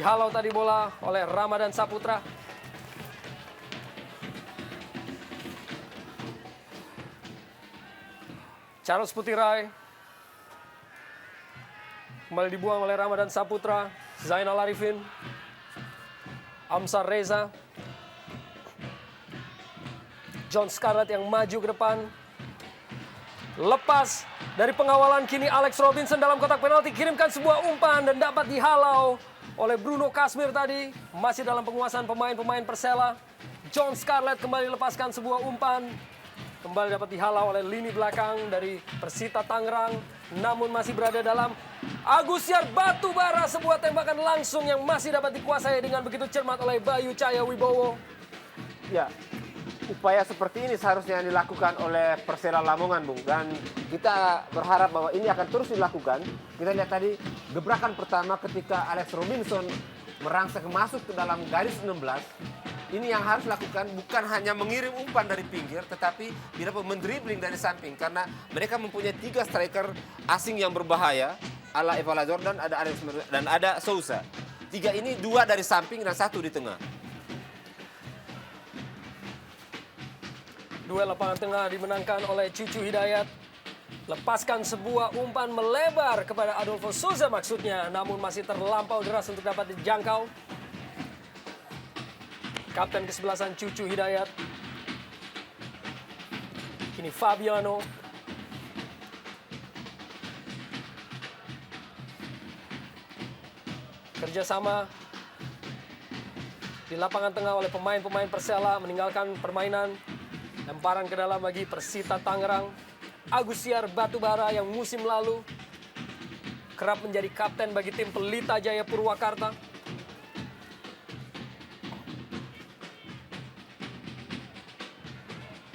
Dihalau tadi bola oleh Ramadan Saputra. Charles Putirai. Kembali dibuang oleh Ramadan Saputra. Zainal Arifin. Amsar Reza. John Scarlett yang maju ke depan. Lepas dari pengawalan kini Alex Robinson dalam kotak penalti. Kirimkan sebuah umpan dan dapat dihalau oleh Bruno Kasmir tadi. Masih dalam penguasaan pemain-pemain Persela. John Scarlett kembali lepaskan sebuah umpan. Kembali dapat dihalau oleh lini belakang dari Persita Tangerang. Namun masih berada dalam Agusiar Batubara. Sebuah tembakan langsung yang masih dapat dikuasai dengan begitu cermat oleh Bayu Cahaya Wibowo. Ya, upaya seperti ini seharusnya yang dilakukan oleh Persela Lamongan, Bung. Dan kita berharap bahwa ini akan terus dilakukan. Kita lihat tadi gebrakan pertama ketika Alex Robinson merangsek masuk ke dalam garis 16. Ini yang harus dilakukan, bukan hanya mengirim umpan dari pinggir, tetapi dia dapat mendribling dari samping. Karena mereka mempunyai 3 striker asing yang berbahaya. Ala Evala Jordan, ada Alex dan ada Sousa. 3 ini 2 dari samping dan 1 di tengah. Duel lapangan tengah dimenangkan oleh Cucu Hidayat. Lepaskan sebuah umpan melebar kepada Adolfo Souza maksudnya. Namun masih terlampau deras untuk dapat dijangkau. Kapten kesebelasan Cucu Hidayat. Kini Fabiano. Kerjasama di lapangan tengah oleh pemain-pemain Persela meninggalkan permainan. Lemparan ke dalam bagi Persita Tangerang. Agusiar Batubara yang musim lalu kerap menjadi kapten bagi tim Pelita Jaya Purwakarta.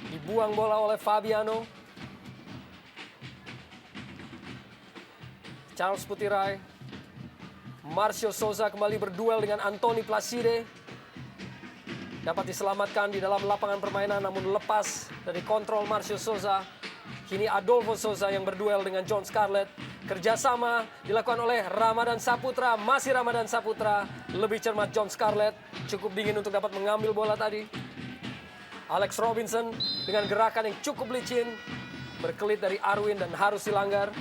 Dibuang bola oleh Fabiano. Charles Putirai. Marcio Souza kembali berduel dengan Anthony Placide. Dapat diselamatkan di dalam lapangan permainan namun lepas dari kontrol Marcio Souza. Kini Adolfo Souza yang berduel dengan John Scarlett. Kerjasama dilakukan oleh Ramadan Saputra. Masih Ramadan Saputra. Lebih cermat John Scarlett. Cukup dingin untuk dapat mengambil bola tadi. Alex Robinson dengan gerakan yang cukup licin. Berkelit dari Arwin dan harus dilanggar.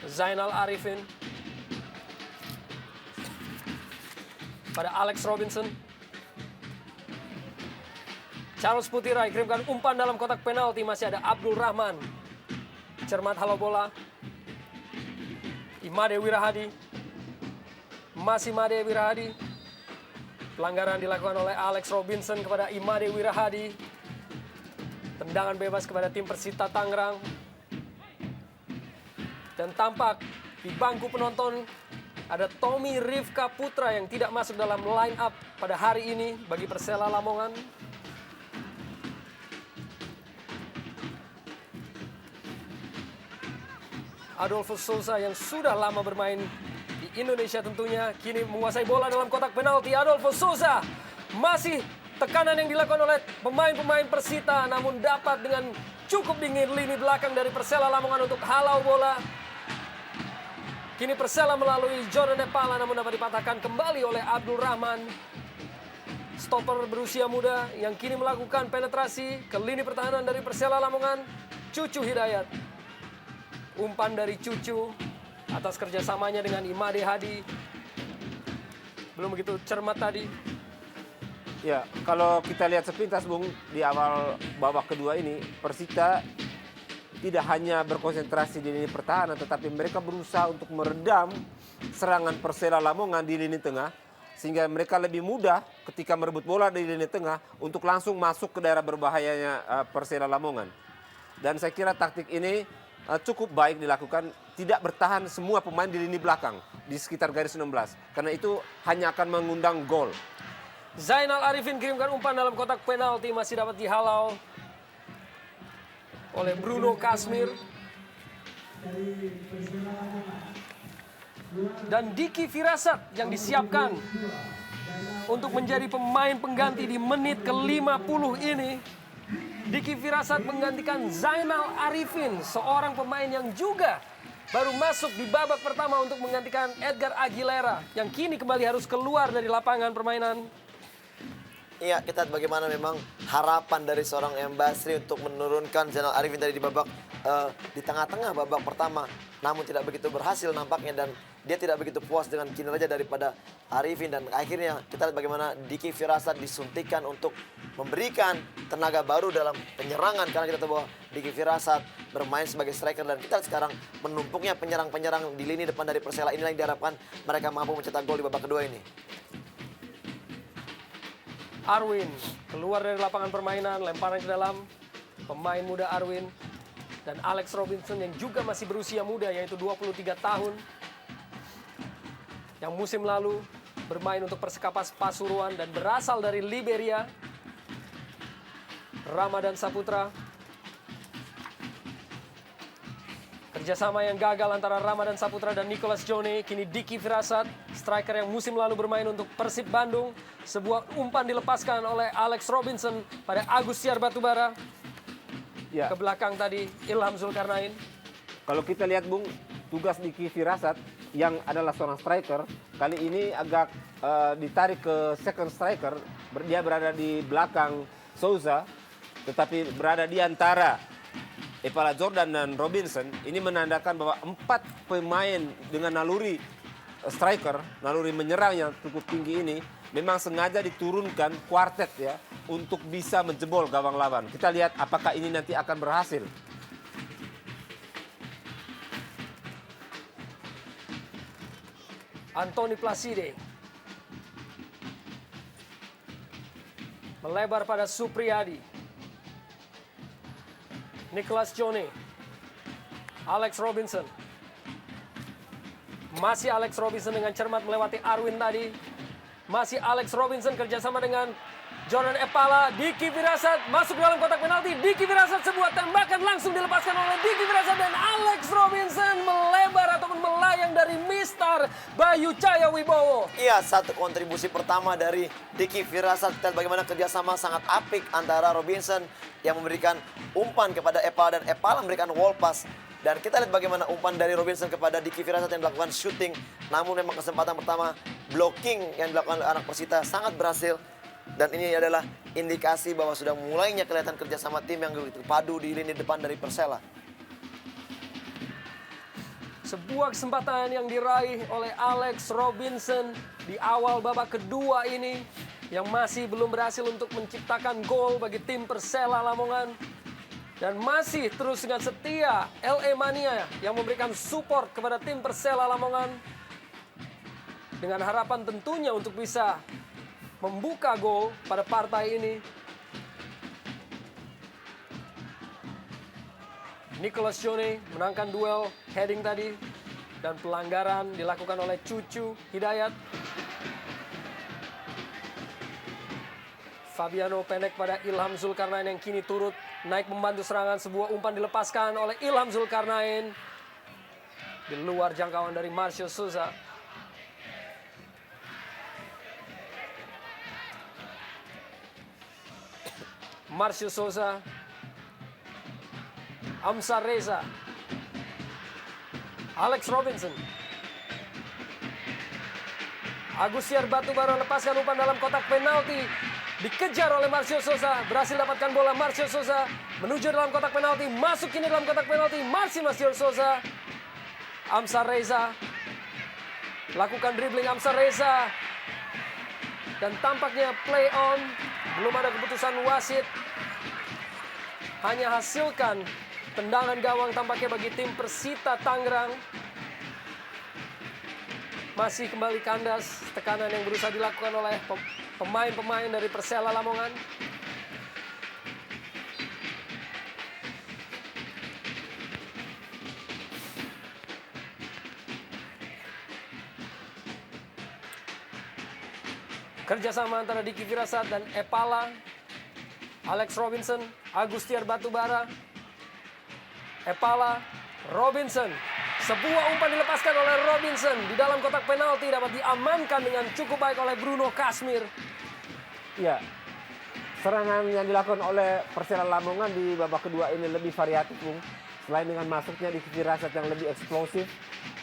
Zainal Arifin pada Alex Robinson. Charles Putirai kirimkan umpan dalam kotak penalti. Masih ada Abdul Rahman. Cermat halau bola. Imade Wirahadi. Masih Imade Wirahadi. Pelanggaran dilakukan oleh Alex Robinson kepada Imade Wirahadi. Tendangan bebas kepada tim Persita Tangerang. Dan tampak di bangku penonton ada Tommy Rifka Putra yang tidak masuk dalam line up pada hari ini bagi Persela Lamongan. Adolfo Souza yang sudah lama bermain di Indonesia tentunya kini menguasai bola dalam kotak penalti. Adolfo Souza masih tekanan yang dilakukan oleh pemain-pemain Persita namun dapat dengan cukup dingin lini belakang dari Persela Lamongan untuk halau bola. Kini Persela melalui Jordan Nepala namun dapat dipatahkan kembali oleh Abdul Rahman. Stopper berusia muda yang kini melakukan penetrasi ke lini pertahanan dari Persela Lamongan. Cucu Hidayat. Umpan dari Cucu atas kerjasamanya dengan Imade Hadi. Belum begitu cermat tadi. Ya, kalau kita lihat sepintas, Bung, di awal babak kedua ini, Persita tidak hanya berkonsentrasi di lini pertahanan, tetapi mereka berusaha untuk meredam serangan Persela Lamongan di lini tengah. Sehingga mereka lebih mudah ketika merebut bola di lini tengah untuk langsung masuk ke daerah berbahayanya Persela Lamongan. Dan saya kira taktik ini cukup baik dilakukan, tidak bertahan semua pemain di lini belakang, di sekitar garis 16. Karena itu hanya akan mengundang gol. Zainal Arifin kirimkan umpan dalam kotak penalti, masih dapat dihalau oleh Bruno Kasmir. Dan Diki Firasat yang disiapkan untuk menjadi pemain pengganti di menit ke-50 ini. Diki Firasat menggantikan Zainal Arifin, seorang pemain yang juga baru masuk di babak pertama untuk menggantikan Edgar Aguilera yang kini kembali harus keluar dari lapangan permainan. Iya, kita lihat bagaimana memang harapan dari seorang M. Basri untuk menurunkan Zainal Arifin tadi di babak di tengah-tengah babak pertama. Namun tidak begitu berhasil nampaknya dan dia tidak begitu puas dengan kinerja daripada Arifin. Dan akhirnya kita lihat bagaimana Diki Firasat disuntikan untuk memberikan tenaga baru dalam penyerangan. Karena kita tahu bahwa Diki Firasat bermain sebagai striker dan kita lihat sekarang menumpuknya penyerang-penyerang di lini depan dari Persela. Inilah yang diharapkan mereka mampu mencetak gol di babak kedua ini. Arwin keluar dari lapangan permainan, lemparan ke dalam. Pemain muda Arwin dan Alex Robinson yang juga masih berusia muda, yaitu 23 tahun. Yang musim lalu bermain untuk Persekapas Pasuruan dan berasal dari Liberia. Ramadan Saputra. Kerjasama yang gagal antara Ramadan Saputra dan Nicholas Jone. Kini Diki Firasat, striker yang musim lalu bermain untuk Persib Bandung. Sebuah umpan dilepaskan oleh Alex Robinson pada Agus Siar Batubara. Ya. Ke belakang tadi Ilham Zulkarnain. Kalau kita lihat Bung, tugas Diki Firasat yang adalah seorang striker, kali ini agak ditarik ke second striker. Dia berada di belakang Souza, tetapi berada di antara Epala Jordan dan Robinson. Ini menandakan bahwa 4 pemain dengan naluri striker, naluri menyerang yang cukup tinggi ini, memang sengaja diturunkan kuartet ya, untuk bisa menjebol gawang lawan. Kita lihat apakah ini nanti akan berhasil. Anthony Placide. Melebar pada Supriyadi. Nicholas Jone. Alex Robinson. Masih Alex Robinson dengan cermat melewati Arwin tadi. Masih Alex Robinson kerjasama dengan Jordan Epala. Diki Firasat masuk dalam kotak penalti. Diki Firasat, sebuah tembakan langsung dilepaskan oleh Diki Firasat dan Alex Robinson melebar ataupun melayang dari Mister Bayu Cahaya Wibowo. Iya, satu kontribusi pertama dari Diki Firasat. Kita lihat bagaimana kerjasama sangat apik antara Robinson yang memberikan umpan kepada Epala dan Epala memberikan wall pass. Dan kita lihat bagaimana umpan dari Robinson kepada Diki Firasat yang melakukan shooting. Namun memang kesempatan pertama blocking yang dilakukan oleh anak Persita sangat berhasil. Dan ini adalah indikasi bahwa sudah mulainya kelihatan kerjasama tim yang padu di lini depan dari Persela. Sebuah kesempatan yang diraih oleh Alex Robinson di awal babak kedua ini yang masih belum berhasil untuk menciptakan gol bagi tim Persela Lamongan. Dan masih terus dengan setia LA Mania yang memberikan support kepada tim Persela Lamongan. Dengan harapan tentunya untuk bisa membuka gol pada partai ini. Nicholas Jone menangkan duel heading tadi. Dan pelanggaran dilakukan oleh Cucu Hidayat. Fabiano pendek pada Ilham Zulkarnain yang kini turut naik membantu serangan. Sebuah umpan dilepaskan oleh Ilham Zulkarnain. Di luar jangkauan dari Marcio Souza. Marcio Souza. Amsar Reza. Alex Robinson. Agus Siar Batubara lepaskan umpan dalam kotak penalti. Dikejar oleh Marcio Souza. Berhasil dapatkan bola Marcio Souza. Menuju dalam kotak penalti. Masuk kini dalam kotak penalti. Marcio Souza. Amsar Reza. Lakukan dribbling Amsar Reza. Dan tampaknya play on. Belum ada keputusan wasit. Hanya hasilkan tendangan gawang tampaknya bagi tim Persita Tangerang. Masih kembali kandas tekanan yang berusaha dilakukan oleh pemain-pemain dari Persela Lamongan. Kerjasama antara Diki Firasat dan Epala. Alex Robinson, Agustiar Batubara. Epala, Robinson. Sebuah umpan dilepaskan oleh Robinson di dalam kotak penalti dapat diamankan dengan cukup baik oleh Bruno Kasmir. Ya, serangan yang dilakukan oleh Persela Lamongan di babak kedua ini lebih variatif, Bung. Selain dengan masuknya di Firasat yang lebih eksplosif,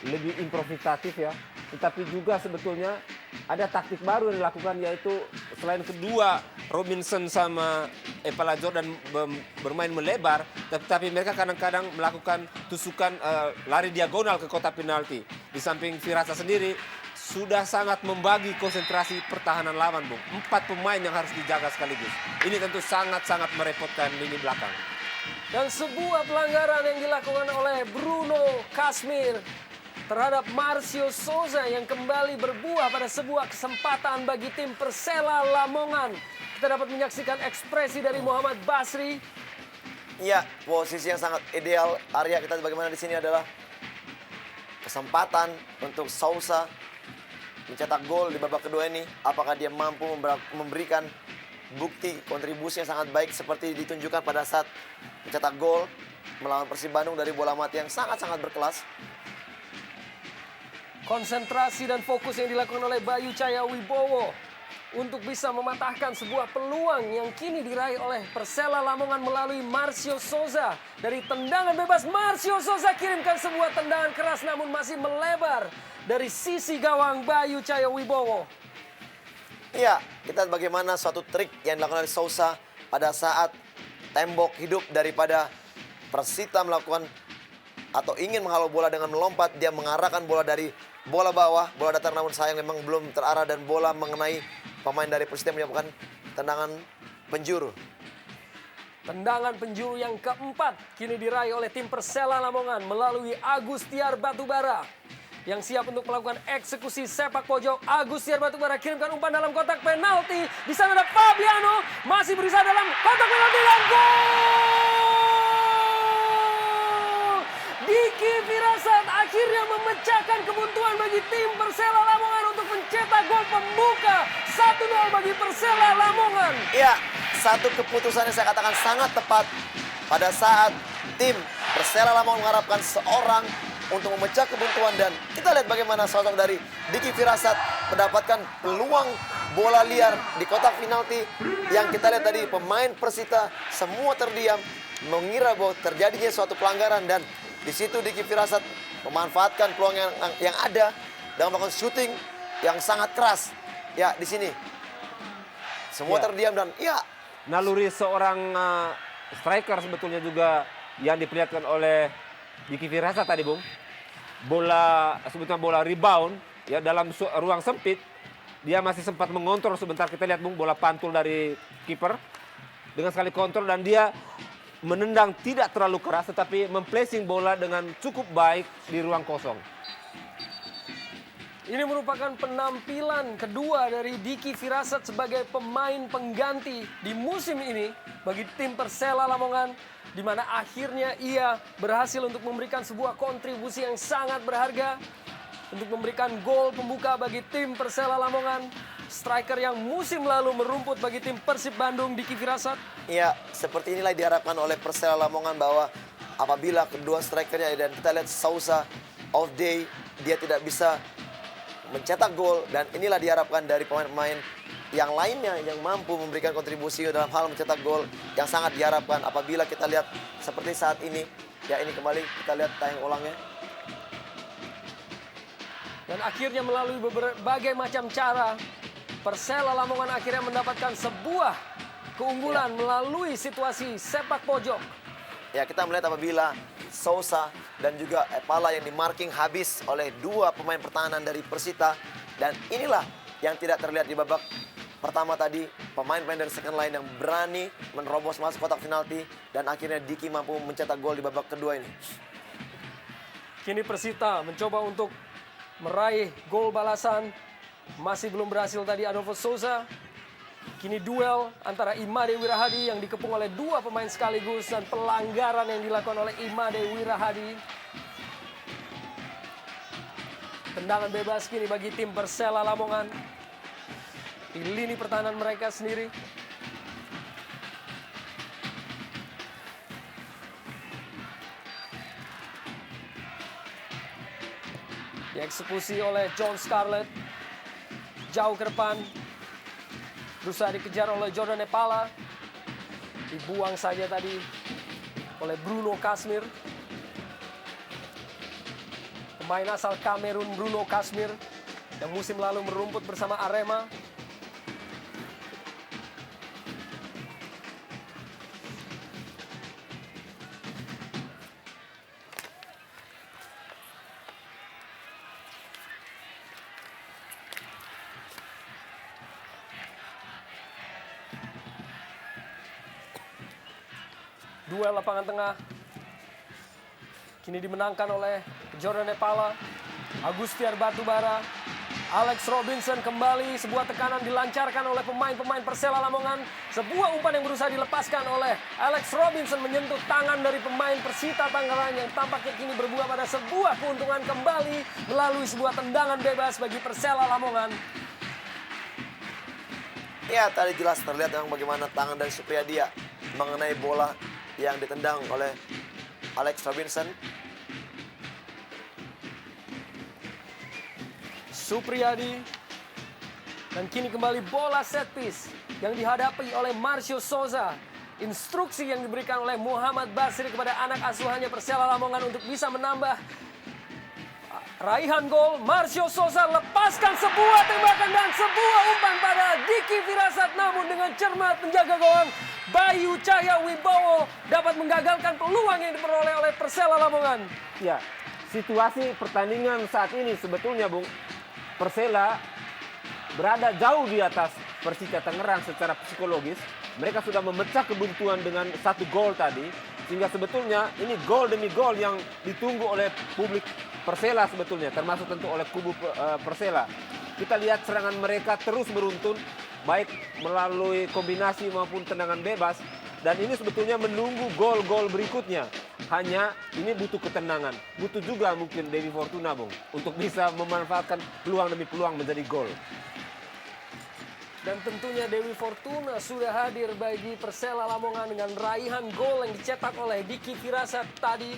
lebih improvisatif ya. Tetapi juga sebetulnya ada taktik baru yang dilakukan, yaitu selain kedua Robinson sama Epala Jordan bermain melebar, tetapi mereka kadang-kadang melakukan tusukan lari diagonal ke kotak penalti. Di samping Firasat sendiri sudah sangat membagi konsentrasi pertahanan lawan, Bung. 4 pemain yang harus dijaga sekaligus. Ini tentu sangat-sangat merepotkan lini belakang. Dan sebuah pelanggaran yang dilakukan oleh Bruno Kasmir terhadap Marcio Souza yang kembali berbuah pada sebuah kesempatan bagi tim Persela Lamongan. Kita dapat menyaksikan ekspresi dari Muhammad Basri. Iya, posisi yang sangat ideal. Area kita bagaimana di sini adalah kesempatan untuk Souza mencetak gol di babak kedua ini. Apakah dia mampu memberikan bukti kontribusi yang sangat baik seperti ditunjukkan pada saat mencetak gol melawan Persib Bandung dari bola mati yang sangat-sangat berkelas. Konsentrasi dan fokus yang dilakukan oleh Bayu Cahaya Wibowo untuk bisa mematahkan sebuah peluang yang kini diraih oleh Persela Lamongan melalui Marcio Souza. Dari tendangan bebas, Marcio Souza kirimkan sebuah tendangan keras namun masih melebar dari sisi gawang Bayu Cahaya Wibowo. Iya, kita lihat bagaimana suatu trik yang dilakukan oleh Souza pada saat tembok hidup daripada Persita melakukan atau ingin menghalau bola dengan melompat. Dia mengarahkan bola dari bola bawah, bola datar, namun sayang memang belum terarah dan bola mengenai pemain dari Persita menyebabkan tendangan penjuru. Tendangan penjuru yang keempat kini diraih oleh tim Persela Lamongan melalui Agustiar Batubara yang siap untuk melakukan eksekusi sepak pojok. Agustiar Batubara kirimkan umpan dalam kotak penalti. Di sana ada Fabiano, masih berusaha dalam kotak penalti dan gol! Diki Firasat akhirnya memecahkan kebuntuan bagi tim Persela Lamongan untuk mencetak gol pembuka 1-0 bagi Persela Lamongan. Iya, satu keputusan yang saya katakan sangat tepat pada saat tim Persela Lamongan mengharapkan seorang untuk memecah kebuntuan, dan kita lihat bagaimana sosok dari Diki Firasat mendapatkan peluang bola liar di kotak penalti yang kita lihat tadi pemain Persita semua terdiam mengira bahwa terjadinya suatu pelanggaran, dan di situ Diki Firasat memanfaatkan peluang yang ada dengan melakukan shooting yang sangat keras. Ya, di sini semua Ya. terdiam dan ya Naluri seorang striker sebetulnya juga yang diperlihatkan oleh Diki Firasat tadi, Bung. Sebetulnya bola rebound ya dalam ruang sempit. Dia masih sempat mengontrol sebentar, kita lihat, Bung, bola pantul dari kiper dengan sekali kontrol, dan dia menendang tidak terlalu keras tetapi memplacing bola dengan cukup baik di ruang kosong. Ini merupakan penampilan kedua dari Diki Firasat sebagai pemain pengganti di musim ini bagi tim Persela Lamongan, di mana akhirnya ia berhasil untuk memberikan sebuah kontribusi yang sangat berharga untuk memberikan gol pembuka bagi tim Persela Lamongan. Striker yang musim lalu merumput bagi tim Persib Bandung, Diki Firasat. ya seperti inilah diharapkan oleh Persela Lamongan, bahwa apabila kedua strikernya, dan kita lihat Souza off day, dia tidak bisa mencetak gol, dan inilah diharapkan dari pemain-pemain yang lainnya yang mampu memberikan kontribusi dalam hal mencetak gol yang sangat diharapkan. Apabila kita lihat seperti saat ini, ya ini kembali kita lihat tayang ulangnya. Dan akhirnya melalui berbagai macam cara, Persela Lamongan akhirnya mendapatkan sebuah keunggulan melalui situasi sepak pojok. Ya, kita melihat apabila Souza dan juga Epala yang dimarking habis oleh dua pemain pertahanan dari Persita, dan inilah yang tidak terlihat di babak pertama tadi, pemain-pemain dari second line yang berani menerobos masuk kotak penalti, dan akhirnya Diki mampu mencetak gol di babak kedua ini. Kini Persita mencoba untuk meraih gol balasan. Masih belum berhasil tadi Adolfo Souza. Kini duel antara Imade Wirahadi yang dikepung oleh dua pemain sekaligus, dan pelanggaran yang dilakukan oleh Imade Wirahadi. Tendangan bebas kini bagi tim Persela Lamongan di lini pertahanan mereka sendiri. Dieksekusi oleh John Scarlett. Jauh ke depan. Berusaha dikejar oleh Jordan Epala. Dibuang saja tadi oleh Bruno Kasmir. Pemain asal Kamerun Bruno Kasmir yang musim lalu merumput bersama Arema. Duel lapangan tengah kini dimenangkan oleh Jordan Epala, Agustiar Batubara, Alex Robinson. Kembali sebuah tekanan dilancarkan oleh pemain-pemain Persela Lamongan. Sebuah umpan yang berusaha dilepaskan oleh Alex Robinson menyentuh tangan dari pemain Persita Tangerang yang tampaknya kini berbuah pada sebuah keuntungan kembali melalui sebuah tendangan bebas bagi Persela Lamongan. Ya, tadi jelas terlihat memang bagaimana tangan dari Supriyadi mengenai bola yang ditendang oleh Alex Robinson. Supriyadi. Dan kini kembali bola set piece yang dihadapi oleh Marcio Souza. Instruksi yang diberikan oleh Muhammad Basri kepada anak asuhannya Persela Lamongan untuk bisa menambah raihan gol. Marcio Souza lepaskan sebuah tembakan dan sebuah umpan pada Diki Firasat. Namun dengan cermat penjaga gawang Bayu Cahya Wibowo dapat menggagalkan peluang yang diperoleh oleh Persela Lamongan. Ya, situasi pertandingan saat ini sebetulnya Bung, Persela berada jauh di atas Persita Tangerang secara psikologis. Mereka sudah memecah kebuntuan dengan 1 gol tadi. Sehingga sebetulnya ini gol demi gol yang ditunggu oleh publik Persela sebetulnya. Termasuk tentu oleh kubu Persela. Kita lihat serangan mereka terus beruntun. Baik melalui kombinasi maupun tendangan bebas. Dan ini sebetulnya menunggu gol-gol berikutnya. Hanya ini butuh ketenangan. Butuh juga mungkin Dewi Fortuna Bung. Untuk bisa memanfaatkan peluang demi peluang menjadi gol. Dan tentunya Dewi Fortuna sudah hadir bagi Persela Lamongan dengan raihan gol yang dicetak oleh Diki Firasat tadi.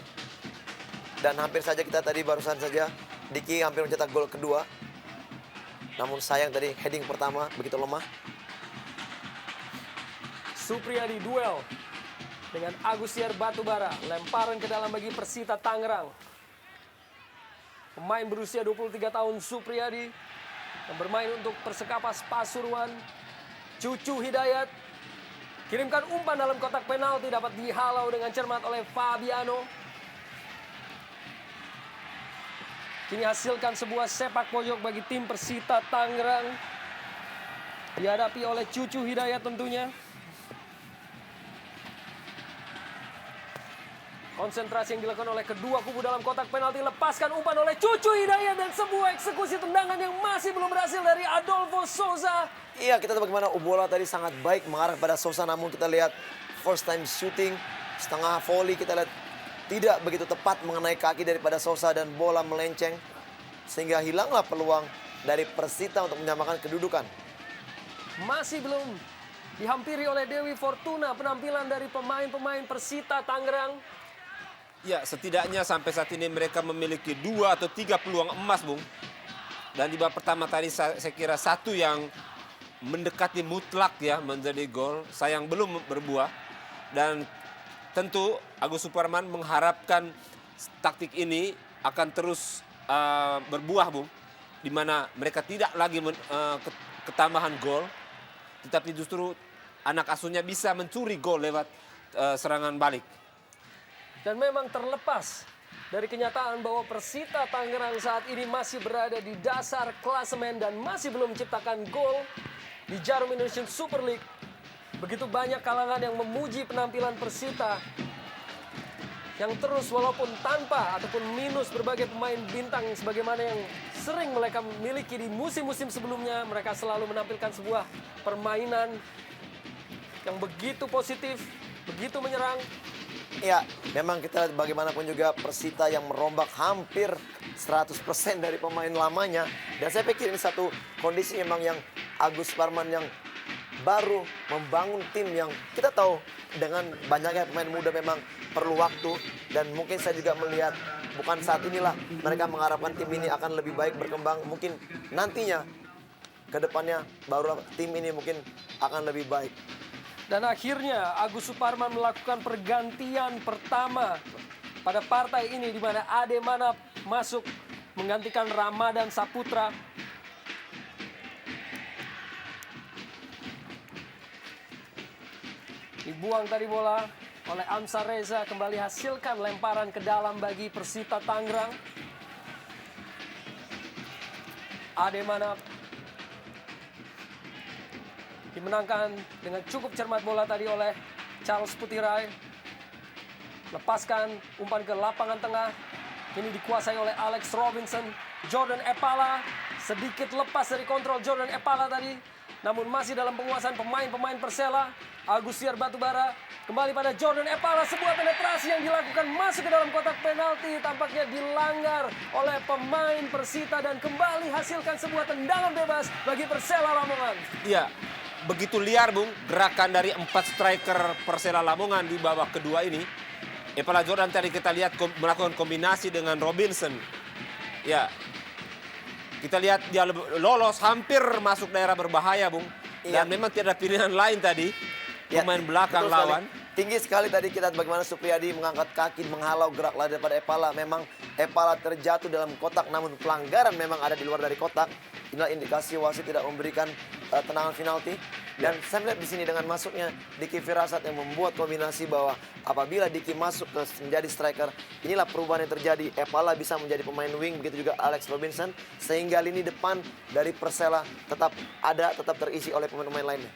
Dan hampir saja kita tadi barusan saja Diki hampir mencetak gol kedua. Namun sayang tadi heading pertama begitu lemah. Supriyadi duel dengan Agustiar Batubara. Lemparan ke dalam bagi Persita Tangerang. Pemain berusia 23 tahun Supriyadi yang bermain untuk Persekapas Pasuruan. Cucu Hidayat kirimkan umpan dalam kotak penalti, dapat dihalau dengan cermat oleh Fabiano. Kini hasilkan sebuah sepak pojok bagi tim Persita Tangerang. Dihadapi oleh Cucu Hidayat tentunya. Konsentrasi yang dilakukan oleh kedua kubu dalam kotak penalti. Lepaskan umpan oleh Cucu Hidayat dan sebuah eksekusi tendangan yang masih belum berhasil dari Adolfo Souza. Iya, kita tahu bagaimana bola tadi sangat baik mengarah pada Souza. Namun kita lihat first time shooting, setengah volley kita lihat tidak begitu tepat mengenai kaki daripada Souza dan bola melenceng. Sehingga hilanglah peluang dari Persita untuk menyamakan kedudukan. Masih belum dihampiri oleh Dewi Fortuna penampilan dari pemain-pemain Persita Tangerang. Ya, setidaknya sampai saat ini mereka memiliki 2 atau 3 peluang emas, Bung. Dan di babak pertama tadi saya kira satu yang mendekati mutlak ya menjadi gol. Sayang belum berbuah. Dan tentu Agus Suparman mengharapkan taktik ini akan terus berbuah, Bung. Di mana mereka tidak lagi ketambahan gol. Tetapi justru anak asuhnya bisa mencuri gol lewat serangan balik. Dan memang terlepas dari kenyataan bahwa Persita Tangerang saat ini masih berada di dasar klasemen dan masih belum menciptakan gol di Jarum Indonesian Super League. Begitu banyak kalangan yang memuji penampilan Persita yang terus walaupun tanpa ataupun minus berbagai pemain bintang sebagaimana yang sering mereka miliki di musim-musim sebelumnya. Mereka selalu menampilkan sebuah permainan yang begitu positif, begitu menyerang. Ya, memang kita lihat bagaimanapun juga Persita yang merombak hampir 100% dari pemain lamanya. Dan saya pikir ini satu kondisi memang yang Agus Suparman yang baru membangun tim yang kita tahu dengan banyaknya pemain muda memang perlu waktu. Dan mungkin saya juga melihat bukan saat inilah mereka mengharapkan tim ini akan lebih baik berkembang. Mungkin nantinya ke depannya baru tim ini mungkin akan lebih baik. Dan akhirnya Agus Suparman melakukan pergantian pertama pada partai ini, di mana Ade Manap masuk menggantikan Ramadan Saputra. Dibuang tadi bola oleh Amsar Reza, kembali hasilkan lemparan ke dalam bagi Persita Tangerang. Ade Manap dimenangkan dengan cukup cermat bola tadi oleh Charles Putirai. Lepaskan umpan ke lapangan tengah. Ini dikuasai oleh Alex Robinson. Jordan Epala sedikit lepas dari kontrol Jordan Epala tadi. Namun masih dalam penguasaan pemain-pemain Persela. Agustiar Batubara kembali pada Jordan Epala. Sebuah penetrasi yang dilakukan masuk ke dalam kotak penalti. Tampaknya dilanggar oleh pemain Persita dan kembali hasilkan sebuah tendangan bebas bagi Persela Lamongan. Iya, begitu liar Bung gerakan dari 4 striker Persela Lamongan di babak kedua ini. Epala Jordan tadi kita lihat melakukan kombinasi dengan Robinson. Ya, kita lihat dia lolos hampir masuk daerah berbahaya Bung. Dan memang tidak ada pilihan lain tadi. Pemain belakang lawan. Tinggi sekali tadi kita bagaimana Supriyadi mengangkat kaki menghalau gerak lari daripada Epala. Memang Epala terjatuh dalam kotak namun pelanggaran memang ada di luar dari kotak. Inilah indikasi wasit tidak memberikan tendangan penalti. Dan saya melihat di sini dengan masuknya Diki Firasat yang membuat kombinasi bahwa apabila Diki masuk menjadi striker, inilah perubahan yang terjadi. Epala bisa menjadi pemain wing, begitu juga Alex Robinson, sehingga lini depan dari Persela tetap ada, tetap terisi oleh pemain-pemain lainnya.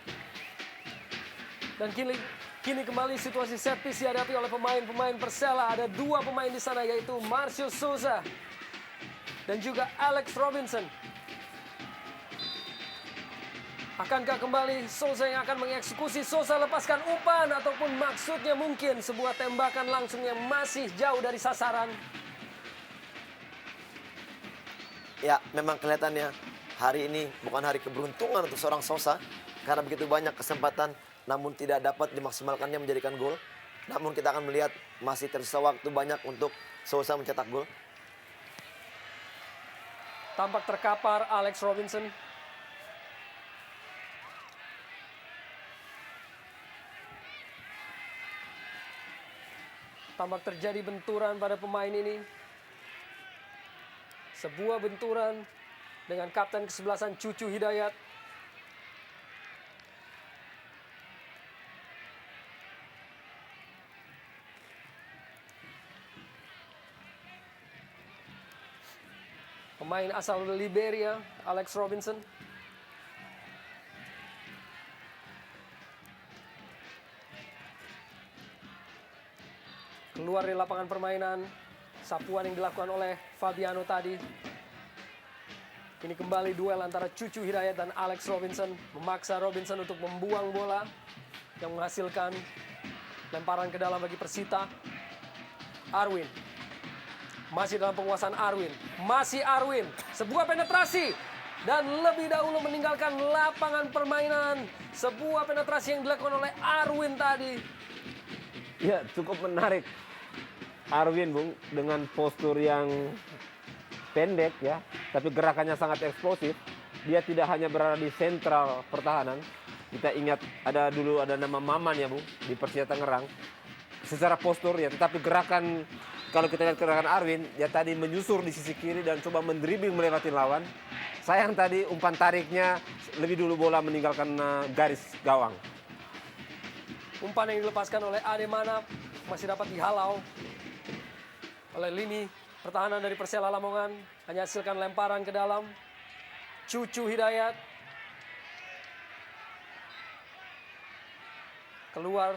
Dan kini kembali situasi set piece dihadapi oleh pemain-pemain Persela. Ada 2 pemain di sana, yaitu Marcio Souza dan juga Alex Robinson. Akankah kembali Souza yang akan mengeksekusi? Souza lepaskan umpan ataupun maksudnya mungkin sebuah tembakan langsung yang masih jauh dari sasaran. Ya, memang kelihatannya hari ini bukan hari keberuntungan untuk seorang Souza. Karena begitu banyak kesempatan namun tidak dapat dimaksimalkannya menjadikan gol. Namun kita akan melihat masih tersisa waktu banyak untuk Souza mencetak gol. Tampak terkapar Alex Robinson. Tampak terjadi benturan pada pemain ini. Sebuah benturan dengan kapten kesebelasan Cucu Hidayat. Pemain asal Liberia, Alex Robinson. Keluar dari lapangan permainan. Sapuan yang dilakukan oleh Fabiano tadi. Ini kembali duel antara Cucu Hidayat dan Alex Robinson. Memaksa Robinson untuk membuang bola yang menghasilkan lemparan ke dalam bagi Persita. Arwin. Masih dalam penguasaan Arwin. Masih Arwin. Sebuah penetrasi. Dan lebih dahulu meninggalkan lapangan permainan. Sebuah penetrasi yang dilakukan oleh Arwin tadi. Ya, cukup menarik. Arwin Bung dengan postur yang pendek ya, tapi gerakannya sangat eksplosif. Dia tidak hanya berada di sentral pertahanan. Kita ingat ada nama Maman ya Bung di Persija Tangerang. Secara postur ya, tetapi gerakan kalau kita lihat gerakan Arwin, dia tadi menyusur di sisi kiri dan coba mendribling melewati lawan. Sayang tadi umpan tariknya lebih dulu bola meninggalkan garis gawang. Umpan yang dilepaskan oleh Ade Manap masih dapat dihalau oleh lini pertahanan dari Persela Lamongan. Hanya hasilkan lemparan ke dalam. Cucu Hidayat. Keluar.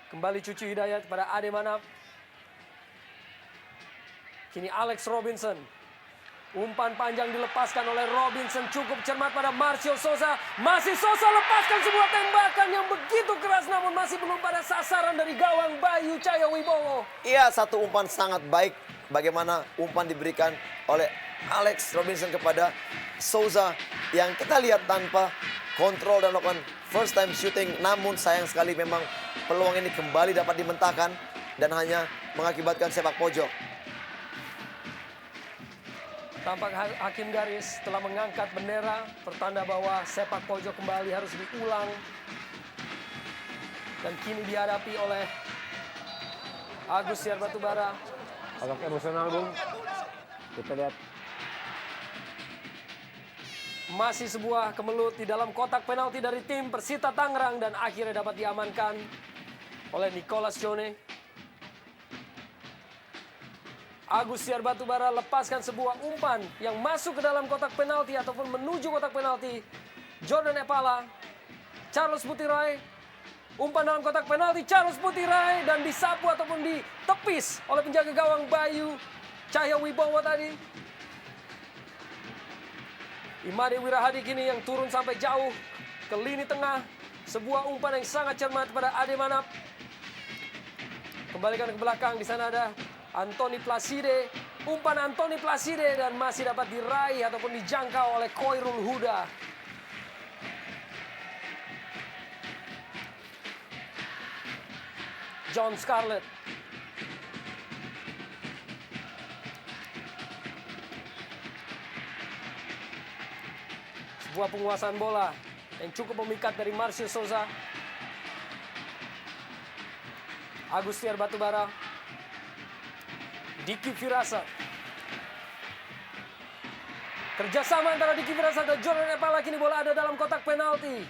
Kembali Cucu Hidayat kepada Ade Manap. Kini Alex Robinson. Umpan panjang dilepaskan oleh Robinson, cukup cermat pada Marcio Souza. Masih Souza lepaskan sebuah tembakan yang begitu keras namun masih belum pada sasaran dari gawang Bayu Cahyo Wibowo. Iya, satu umpan sangat baik. Bagaimana umpan diberikan oleh Alex Robinson kepada Souza yang kita lihat tanpa kontrol dan melakukan first time shooting. Namun sayang sekali memang peluang ini kembali dapat dimentahkan dan hanya mengakibatkan sepak pojok. Tampak hakim garis telah mengangkat bendera pertanda bahwa sepak pojok kembali harus diulang. Dan kini dihadapi oleh Agus Siar Batubara. Agak emosional, Bung. Kita lihat. Masih sebuah kemelut di dalam kotak penalti dari tim Persita Tangerang dan akhirnya dapat diamankan oleh Nicolas Jone. Agus Siar Batubara lepaskan sebuah umpan yang masuk ke dalam kotak penalti ataupun menuju kotak penalti. Jordan Epala, Charles Putirai, umpan dalam kotak penalti Charles Putirai dan disapu ataupun ditepis oleh penjaga gawang Bayu Cahya Wibowo tadi. Imade Wirahadi kini yang turun sampai jauh ke lini tengah. Sebuah umpan yang sangat cermat pada Ade Manap. Kembalikan ke belakang, di sana ada Anthony Placide, umpan Anthony Placide dan masih dapat diraih ataupun dijangkau oleh Khoirul Huda. John Scarlett. Sebuah penguasaan bola yang cukup memikat dari Marcio Souza. Agus Siar Batubara. Diki Firasat. Kerjasama antara Diki Firasat dan Jordan Epala, kini bola ada dalam kotak penalti.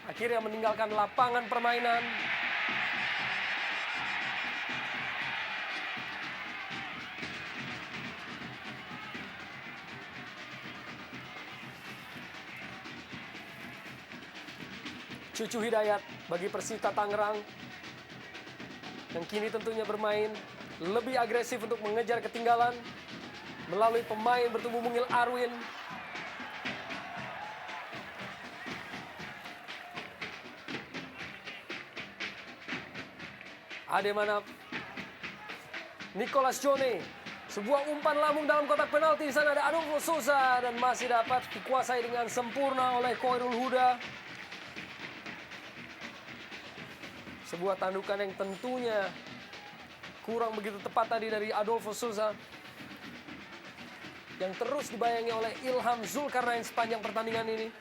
Akhirnya meninggalkan lapangan permainan. Cucu Hidayat bagi Persita Tangerang. Yang kini tentunya bermain lebih agresif untuk mengejar ketinggalan melalui pemain bertubuh mungil Arwin. Ade Manap. Nicolas Jone. Sebuah umpan lambung dalam kotak penalti. Di sana ada Adolfo Souza dan masih dapat dikuasai dengan sempurna oleh Khoirul Huda. Sebuah tandukan yang tentunya kurang begitu tepat tadi dari Adolfo Souza. Yang terus dibayangi oleh Ilham Zulkarnain sepanjang pertandingan ini.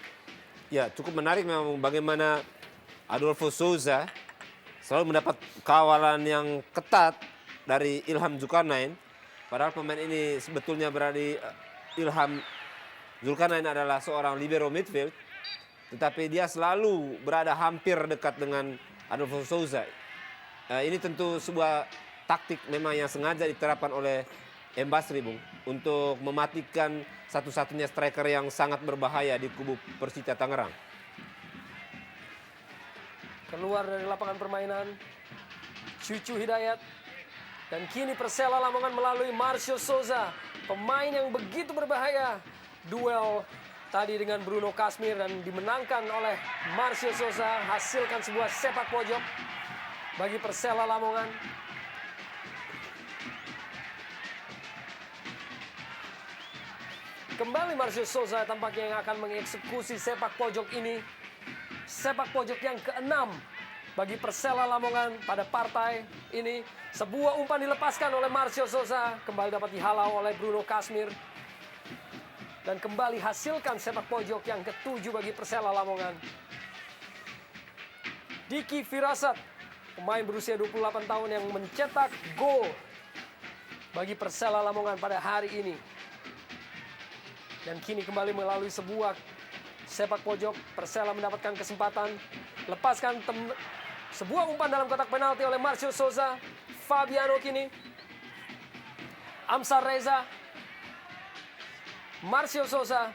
Ya, cukup menarik memang bagaimana Adolfo Souza selalu mendapat kawalan yang ketat dari Ilham Zulkarnain. Padahal pemain ini sebetulnya Ilham Zulkarnain adalah seorang libero midfield. Tetapi dia selalu berada hampir dekat dengan Adolfo Souza. Ini tentu sebuah taktik memang yang sengaja diterapkan oleh Embasri, Bung, untuk mematikan satu-satunya striker yang sangat berbahaya di kubu Persita Tangerang. Keluar dari lapangan permainan Cucu Hidayat. Dan kini Persela Lamongan melalui Marcio Souza, pemain yang begitu berbahaya. Duel tadi dengan Bruno Kasmir dan dimenangkan oleh Marcio Souza, hasilkan sebuah sepak pojok bagi Persela Lamongan. Kembali Marcio Souza tampaknya yang akan mengeksekusi sepak pojok ini. Sepak pojok yang ke-6 bagi Persela Lamongan pada partai ini. Sebuah umpan dilepaskan oleh Marcio Souza, kembali dapat dihalau oleh Bruno Kasmir. Dan kembali hasilkan sepak pojok yang ke-7 bagi Persela Lamongan. Diki Firasat, pemain berusia 28 tahun yang mencetak gol bagi Persela Lamongan pada hari ini. Dan kini kembali melalui sebuah sepak pojok, Persela mendapatkan kesempatan. Lepaskan sebuah umpan dalam kotak penalti oleh Marcio Souza. Fabiano kini. Amsar Reza. Marcio Souza.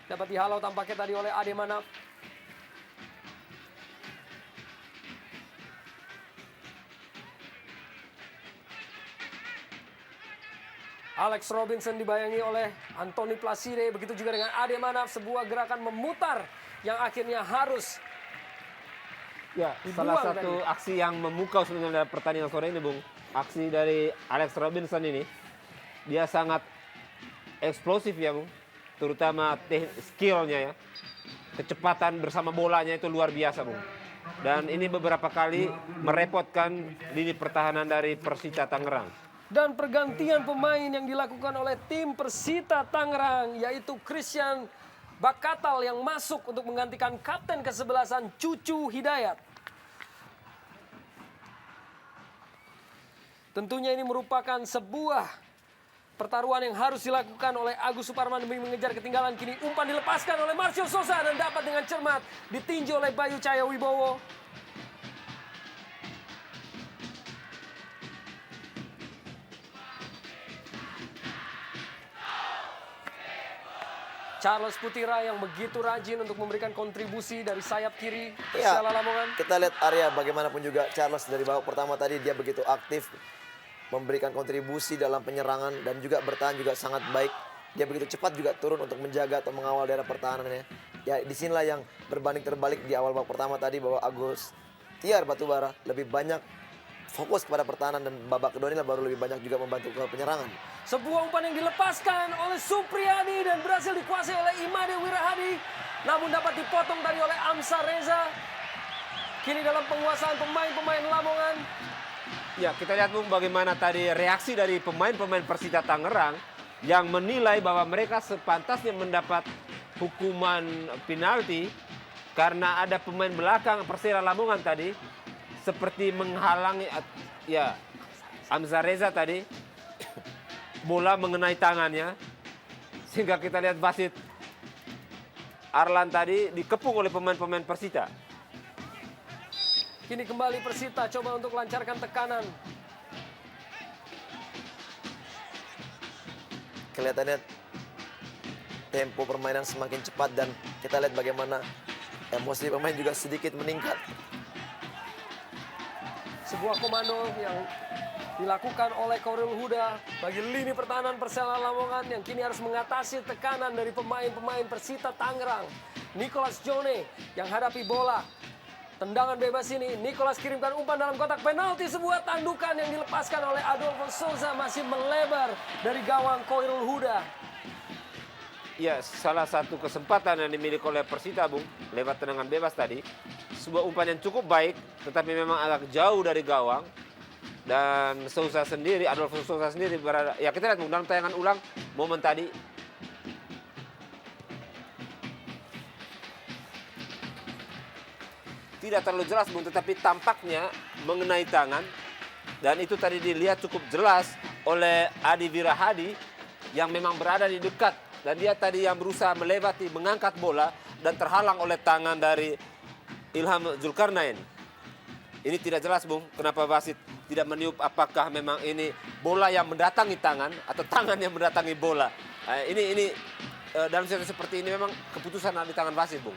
Dapat dihalau tampaknya tadi oleh Ade Manap. Alex Robinson dibayangi oleh Anthony Placide. Begitu juga dengan Ade Manap. Sebuah gerakan memutar yang akhirnya harus Ya, salah satu aksi yang memukau sebenarnya dalam pertandingan sore ini, Bung. Aksi dari Alex Robinson ini. Dia sangat eksplosif ya, Bung. Terutama skillnya ya. Kecepatan bersama bolanya itu luar biasa, Bung. Dan ini beberapa kali merepotkan lini pertahanan dari Persita Tangerang. Dan pergantian pemain yang dilakukan oleh tim Persita Tangerang, yaitu Christian Bakatal yang masuk untuk menggantikan kapten kesebelasan Cucu Hidayat. Tentunya ini merupakan sebuah pertaruhan yang harus dilakukan oleh Agus Suparman demi mengejar ketinggalan. Kini umpan dilepaskan oleh Marcio Sosa dan dapat dengan cermat ditinju oleh Bayu Cahaya Wibowo. Charles Putira yang begitu rajin untuk memberikan kontribusi dari sayap kiri Persela Lamongan. Kita lihat area bagaimanapun juga Charles dari babak pertama tadi dia begitu aktif memberikan kontribusi dalam penyerangan dan juga bertahan juga sangat baik. Dia begitu cepat juga turun untuk menjaga atau mengawal daerah pertahanannya. Ya disinilah yang berbanding terbalik di awal babak pertama tadi bahwa Agus Tiar Batubara lebih banyak fokus kepada pertahanan dan babak kedua ini baru lebih banyak juga membantu ke penyerangan. Sebuah umpan yang dilepaskan oleh Supriyadi dan berhasil dikuasai oleh Imade Wirahadi. Namun dapat dipotong tadi oleh Amsar Reza. Kini dalam penguasaan pemain-pemain Lamongan. Ya, kita lihat Bung bagaimana tadi reaksi dari pemain-pemain Persita Tangerang yang menilai bahwa mereka sepantasnya mendapat hukuman penalti karena ada pemain belakang Persela Lamongan tadi seperti menghalangi ya Amsar Reza tadi bola mengenai tangannya sehingga kita lihat wasit Arlan tadi dikepung oleh pemain-pemain Persita. Kini kembali Persita coba untuk lancarkan tekanan. Kelihatannya tempo permainan semakin cepat dan kita lihat bagaimana emosi pemain juga sedikit meningkat. Sebuah komando yang dilakukan oleh Koril Huda bagi lini pertahanan Persela Lamongan yang kini harus mengatasi tekanan dari pemain-pemain Persita Tangerang. Nicholas Jone yang hadapi bola. Tendangan bebas ini, Nicholas kirimkan umpan dalam kotak penalti. Sebuah tandukan yang dilepaskan oleh Adolfo Souza masih melebar dari gawang Koril Huda. Ya, salah satu kesempatan yang dimiliki oleh Persita, Bung, lewat tendangan bebas tadi. Sebuah umpan yang cukup baik, tetapi memang agak jauh dari gawang. Dan Souza sendiri, Adolfo Souza sendiri berada, ya kita lihat Bung, dalam tayangan ulang momen tadi. Tidak terlalu jelas Bung, tetapi tampaknya mengenai tangan. Dan itu tadi dilihat cukup jelas oleh Adi Wirahadi yang memang berada di dekat. Dan dia tadi yang berusaha melewati, mengangkat bola dan terhalang oleh tangan dari Ilham Zulkarnain. Ini tidak jelas Bung, kenapa wasit tidak meniup apakah memang ini bola yang mendatangi tangan atau tangan yang mendatangi bola. Ini dalam situasi seperti ini memang keputusan ada di tangan wasit Bung.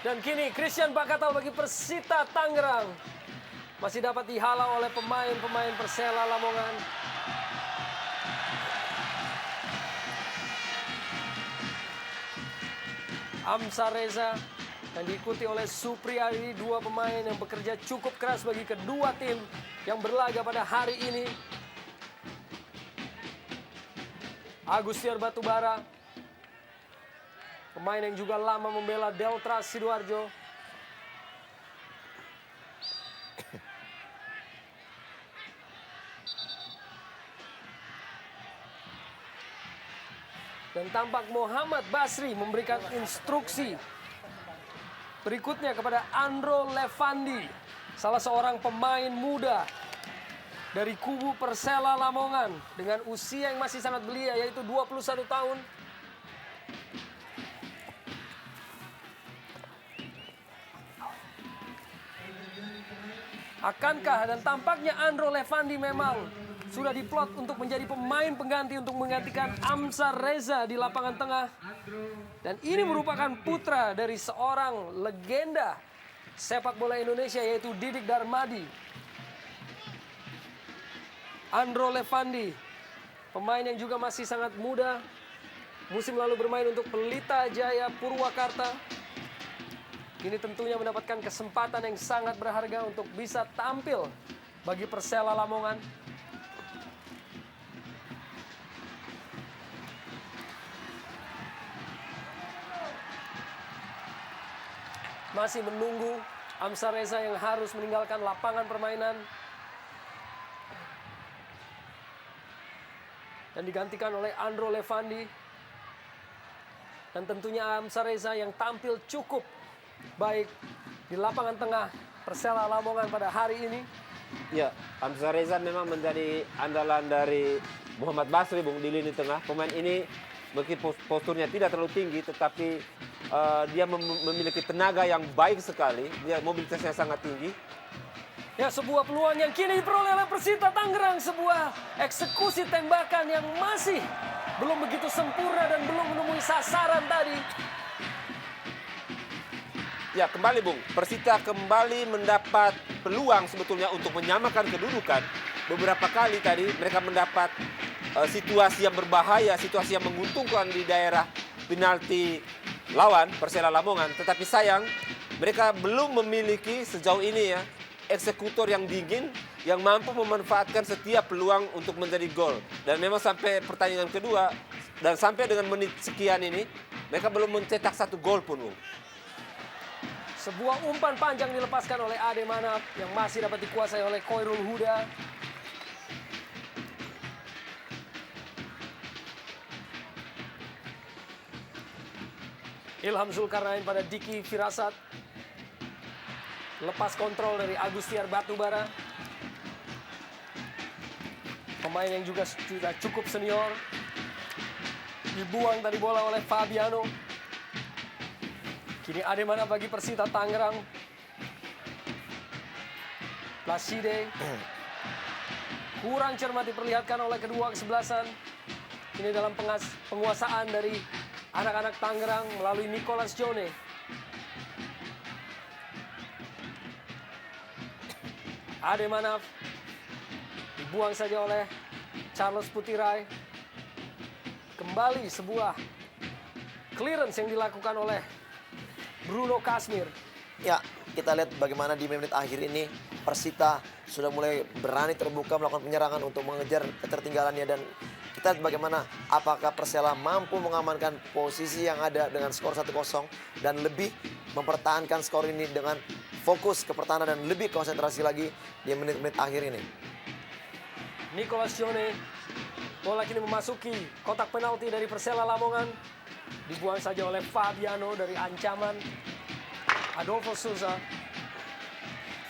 Dan kini Christian Bakatal bagi Persita Tangerang masih dapat dihalau oleh pemain-pemain Persela Lamongan. Amsar Reza yang diikuti oleh Supriyadi, dua pemain yang bekerja cukup keras bagi kedua tim yang berlaga pada hari ini. Agus Tiar Batubara, pemain yang juga lama membela Delta Sidoarjo. Dan tampak Muhammad Basri memberikan instruksi berikutnya kepada Andro Levandi, salah seorang pemain muda dari kubu Persela Lamongan dengan usia yang masih sangat belia yaitu 21 tahun. Akankah dan tampaknya Andro Levandi memang sudah diplot untuk menjadi pemain pengganti untuk menggantikan Amsar Reza di lapangan tengah. Dan ini merupakan putra dari seorang legenda sepak bola Indonesia yaitu Didik Darmadi. Andro Levandi, pemain yang juga masih sangat muda. Musim lalu bermain untuk Pelita Jaya Purwakarta. Ini tentunya mendapatkan kesempatan yang sangat berharga untuk bisa tampil bagi Persela Lamongan. Masih menunggu Amsar Reza yang harus meninggalkan lapangan permainan. dan digantikan oleh Andro Levandi. Dan tentunya Hamzah Reza yang tampil cukup baik di lapangan tengah Persela Lamongan pada hari ini. Ya, Hamzah Reza memang menjadi andalan dari Muhammad Basri, Bung, di lini tengah. Pemain ini meski posturnya tidak terlalu tinggi, tetapi dia memiliki tenaga yang baik sekali. Dia mobilitasnya sangat tinggi. Ya, sebuah peluang yang kini diperoleh oleh Persita Tangerang. Sebuah eksekusi tembakan yang masih belum begitu sempurna dan belum menemui sasaran tadi. Ya, kembali Bung, Persita kembali mendapat peluang sebetulnya untuk menyamakan kedudukan. Beberapa kali tadi mereka mendapat situasi yang berbahaya, situasi yang menguntungkan di daerah penalti lawan Persela Lamongan. Tetapi sayang, mereka belum memiliki sejauh ini ya eksekutor yang dingin yang mampu memanfaatkan setiap peluang untuk menjadi gol. Dan memang sampai pertandingan kedua dan sampai dengan menit sekian ini mereka belum mencetak satu gol pun, Bung. Sebuah umpan panjang dilepaskan oleh Ade Manap yang masih dapat dikuasai oleh Khoirul Huda. Ilham Zulkarnain pada Diki Firasat. Lepas kontrol dari Agustiar Batubara. Pemain yang juga sudah cukup senior. Dibuang tadi bola oleh Fabiano. Kini Ade Manap bagi Persita Tangerang. Placide. Kurang cermat diperlihatkan oleh kedua kesebelasan. Ini dalam penguasaan dari anak-anak Tangerang melalui Nicholas Jone. Ade Manap dibuang saja oleh Charles Putirai. Kembali sebuah clearance yang dilakukan oleh Bruno Kasmir. Ya, kita lihat bagaimana di menit akhir ini Persita sudah mulai berani terbuka melakukan penyerangan untuk mengejar ketertinggalannya. Dan kita lihat bagaimana apakah Persela mampu mengamankan posisi yang ada dengan skor 1-0 dan lebih mempertahankan skor ini dengan fokus ke pertahanan dan lebih konsentrasi lagi di menit-menit akhir ini. Nicholas Jone, bola kini memasuki kotak penalti dari Persela Lamongan. Dibuang saja oleh Fabiano dari ancaman Adolfo Souza.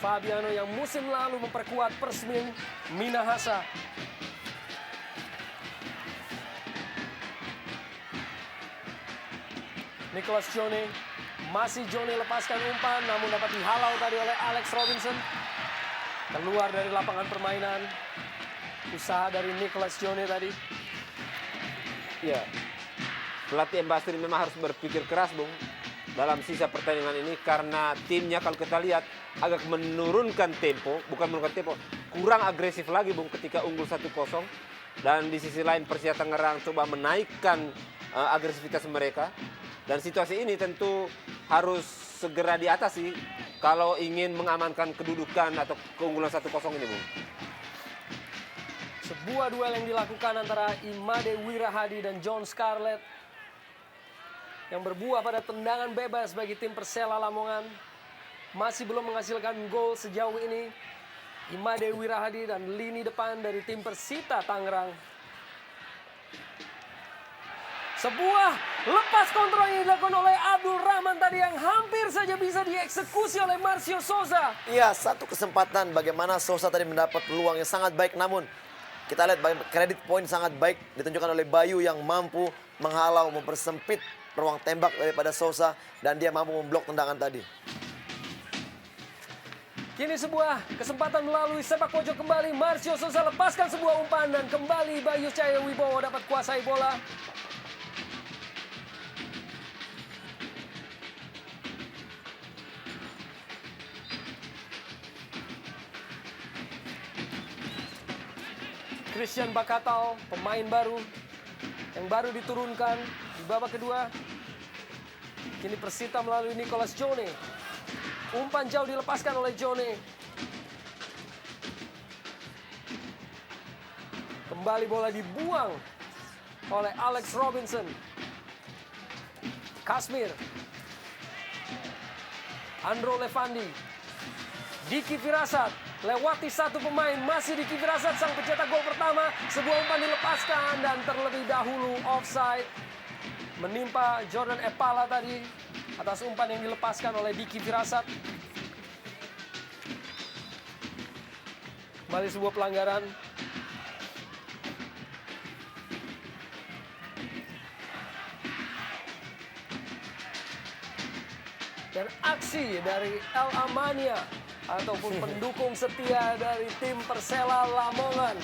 Fabiano yang musim lalu memperkuat Persmin Minahasa. Nicholas Jone, masih Jone lepaskan umpan namun dapat dihalau tadi oleh Alex Robinson. Keluar dari lapangan permainan. Usaha dari Nicholas Jone tadi. Ya, pelatih Mbasri memang harus berpikir keras, Bung, dalam sisa pertandingan ini karena timnya kalau kita lihat agak menurunkan tempo, bukan menurunkan tempo, kurang agresif lagi, Bung, ketika unggul 1-0. Dan di sisi lain Persita Tangerang coba menaikkan agresivitas mereka. Dan situasi ini tentu harus segera diatasi kalau ingin mengamankan kedudukan atau keunggulan 1-0 ini, Bung. Sebuah duel yang dilakukan antara Imade Wirahadi dan John Scarlett yang berbuah pada tendangan bebas bagi tim Persela Lamongan. Masih belum menghasilkan gol sejauh ini. Imade Wirahadi dan lini depan dari tim Persita Tangerang. Sebuah lepas kontrol yang dilakukan oleh Abdul Rahman tadi yang hampir saja bisa dieksekusi oleh Marcio Souza. Iya, satu kesempatan bagaimana Souza tadi mendapat peluang yang sangat baik. Namun kita lihat kredit poin sangat baik ditunjukkan oleh Bayu yang mampu menghalau, mempersempit ruang tembak daripada Souza. Dan dia mampu memblok tendangan tadi. Kini sebuah kesempatan melalui sepak pojok kembali. Marcio Souza lepaskan sebuah umpan dan kembali Bayu Cahaya Wibowo dapat kuasai bola. Christian Bakatau, pemain baru yang baru diturunkan di babak kedua. Kini Persita melalui Nicholas Jone. Umpan jauh dilepaskan oleh Jone. Kembali bola dibuang oleh Alex Robinson. Kasmir. Andro Levandi. Diki Firasat lewati satu pemain. Masih di Firasat sang pencetak gol pertama. Sebuah umpan dilepaskan dan terlebih dahulu offside. Menimpa Jordan Epala tadi atas umpan yang dilepaskan oleh Diki Firasat. Kembali sebuah pelanggaran. Dan aksi dari El Amania ataupun pendukung setia dari tim Persela Lamongan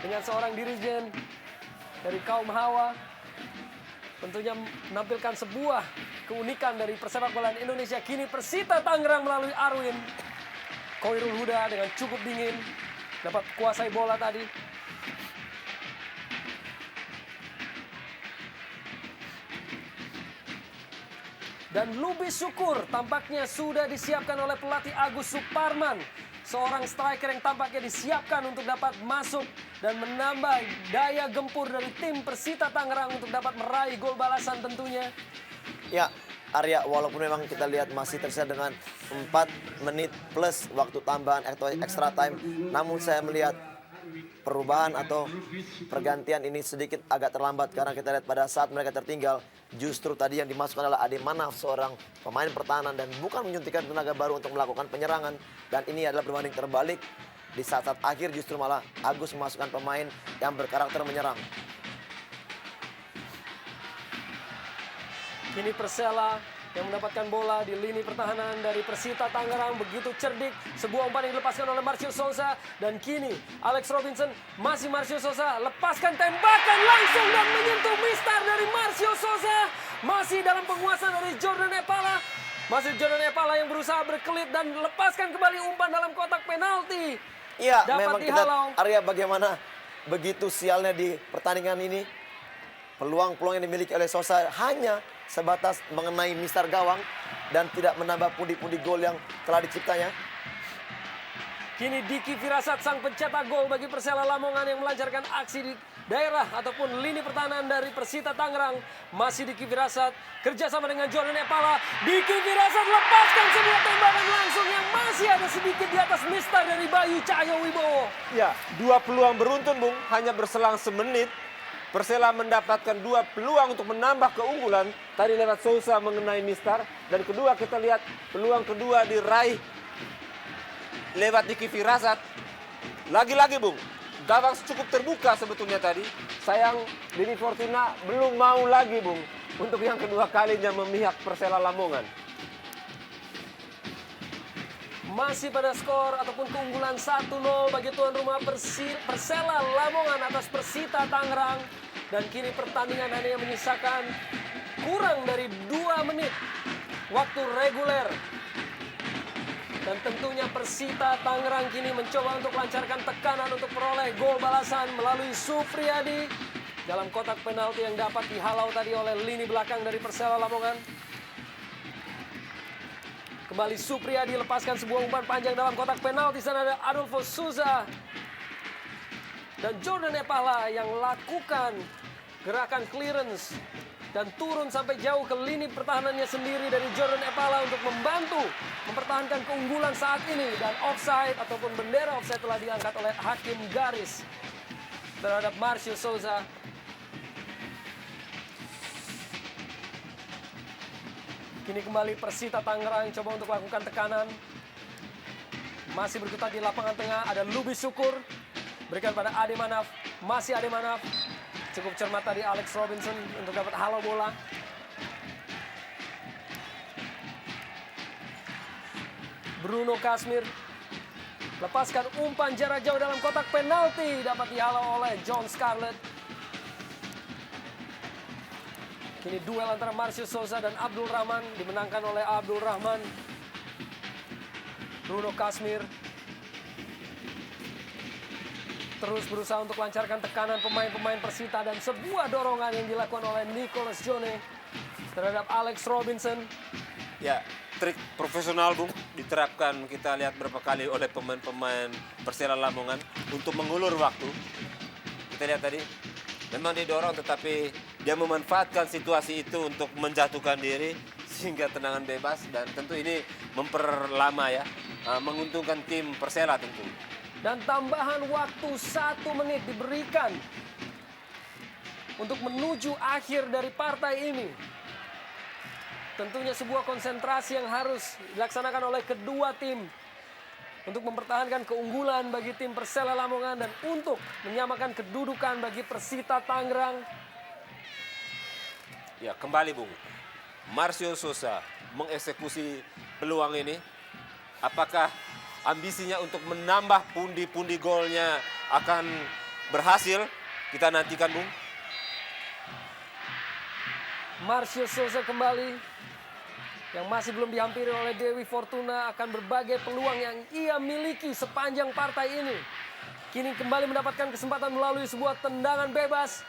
dengan seorang dirijen dari kaum Hawa tentunya menampilkan sebuah keunikan dari persepak bolaan Indonesia. Kini Persita Tangerang melalui Arwin Khoirul Huda dengan cukup dingin dapat kuasai bola tadi. Dan Lubis Syukur tampaknya sudah disiapkan oleh pelatih Agus Suparman. Seorang striker yang tampaknya disiapkan untuk dapat masuk dan menambah daya gempur dari tim Persita Tangerang untuk dapat meraih gol balasan tentunya. Ya, Arya, walaupun memang kita lihat masih tersisa dengan 4 menit plus waktu tambahan atau extra time, namun saya melihat perubahan atau pergantian ini sedikit agak terlambat karena kita lihat pada saat mereka tertinggal justru tadi yang dimasukkan adalah Ade Manaf, seorang pemain pertahanan dan bukan menyuntikkan tenaga baru untuk melakukan penyerangan, dan ini adalah berbanding terbalik. Di saat-saat akhir justru malah Agus memasukkan pemain yang berkarakter menyerang. Kini Persela yang mendapatkan bola di lini pertahanan dari Persita Tangerang begitu cerdik. Sebuah umpan yang dilepaskan oleh Marcio Souza. Dan kini Alex Robinson, masih Marcio Souza, lepaskan tembakan langsung dan menyentuh mistar dari Marcio Souza. Masih dalam penguasaan dari Jordan Epala. Masih Jordan Epala yang berusaha berkelit dan lepaskan kembali umpan dalam kotak penalti. Iya, Dapat memang dihalau. kita, Arya, bagaimana begitu sialnya di pertandingan ini. Peluang-peluang yang dimiliki oleh Souza hanya sebatas mengenai mistar gawang dan tidak menambah pundi-pundi gol yang telah diciptanya. Kini Diki Firasat sang pencetak gol bagi Persela Lamongan yang melancarkan aksi di daerah ataupun lini pertahanan dari Persita Tangerang. Masih Diki Firasat kerjasama dengan Jordan Epala. Diki Firasat lepaskan sebuah tembakan langsung yang masih ada sedikit di atas mistar dari Bayu Cahyo Wibowo. Ya, 2 peluang beruntun, Bung, hanya berselang semenit. Persela mendapatkan 2 peluang untuk menambah keunggulan. Tadi lewat Souza mengenai mistar. Dan kedua kita lihat peluang kedua diraih lewat Diki Firasat. Lagi-lagi, Bung, gawang cukup terbuka sebetulnya tadi. Sayang Dini Fortuna belum mau lagi, Bung, untuk yang kedua kalinya memihak Persela Lamongan. Masih pada skor ataupun keunggulan 1-0 bagi tuan rumah Persela Lamongan atas Persita Tangerang. Dan kini pertandingan hanya menyisakan kurang dari 2 menit waktu reguler. Dan tentunya Persita Tangerang kini mencoba untuk lancarkan tekanan untuk peroleh gol balasan melalui Supriyadi dalam kotak penalti yang dapat dihalau tadi oleh lini belakang dari Persela Lamongan. Kembali Supriyadi lepaskan sebuah umpan panjang dalam kotak penalti. Sana ada Adolfo Souza dan Jordan Epala yang lakukan gerakan clearance dan turun sampai jauh ke lini pertahanannya sendiri dari Jordan Epala untuk membantu mempertahankan keunggulan saat ini. Dan offside ataupun bendera offside telah diangkat oleh hakim garis terhadap Marcio Souza. Kini kembali Persita Tangerang coba untuk melakukan tekanan. Masih berkutat di lapangan tengah. Ada Lubis Syukur. Berikan pada Ade Manaf. Masih Ade Manaf. Cukup cermat tadi Alex Robinson untuk dapat halau bola. Bruno Kasmir. Lepaskan umpan jarak jauh dalam kotak penalti. Dapat dihalau oleh John Scarlett. Kini duel antara Marcio Souza dan Abdul Rahman dimenangkan oleh Abdul Rahman. Bruno Kasmir terus berusaha untuk lancarkan tekanan pemain-pemain Persita dan sebuah dorongan yang dilakukan oleh Nicholas Jone terhadap Alex Robinson. Ya, trik profesional, Bung, diterapkan kita lihat berapa kali oleh pemain-pemain Persela Lamongan untuk mengulur waktu. Kita lihat tadi, memang didorong tetapi dia memanfaatkan situasi itu untuk menjatuhkan diri sehingga tendangan bebas, dan tentu ini memperlama ya menguntungkan tim Persela tentu. Dan tambahan waktu 1 menit diberikan untuk menuju akhir dari partai ini. Tentunya sebuah konsentrasi yang harus dilaksanakan oleh kedua tim untuk mempertahankan keunggulan bagi tim Persela Lamongan dan untuk menyamakan kedudukan bagi Persita Tangerang. Ya, kembali Bung. Marcio Sosa mengeksekusi peluang ini. Apakah ambisinya untuk menambah pundi-pundi golnya akan berhasil? Kita nantikan, Bung. Marcio Sosa kembali yang masih belum dihampiri oleh Dewi Fortuna akan berbagai peluang yang ia miliki sepanjang partai ini. Kini kembali mendapatkan kesempatan melalui sebuah tendangan bebas.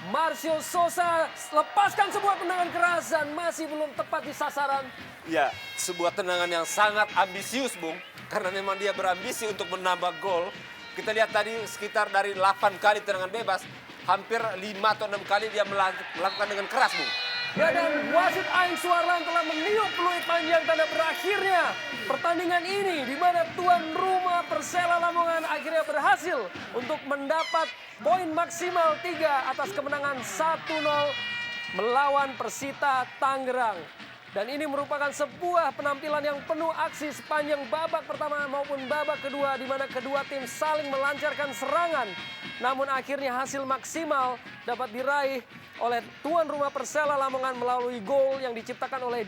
Marcio Sosa lepaskan sebuah tendangan keras dan masih belum tepat di sasaran. Ya, sebuah tendangan yang sangat ambisius, Bung. Karena memang dia berambisi untuk menambah gol. Kita lihat tadi sekitar dari 8 kali tendangan bebas, hampir 5 atau 6 kali dia melakukan dengan keras, Bung. Ya, dan wasit Aing Suarlan telah meniup peluit panjang tanda berakhirnya pertandingan ini, di mana tuan rumah Persela Lamongan akhirnya berhasil untuk mendapat poin maksimal 3 atas kemenangan 1-0 melawan Persita Tangerang. Dan ini merupakan sebuah penampilan yang penuh aksi sepanjang babak pertama maupun babak kedua, di mana kedua tim saling melancarkan serangan. Namun akhirnya hasil maksimal dapat diraih oleh tuan rumah Persela Lamongan melalui gol yang diciptakan oleh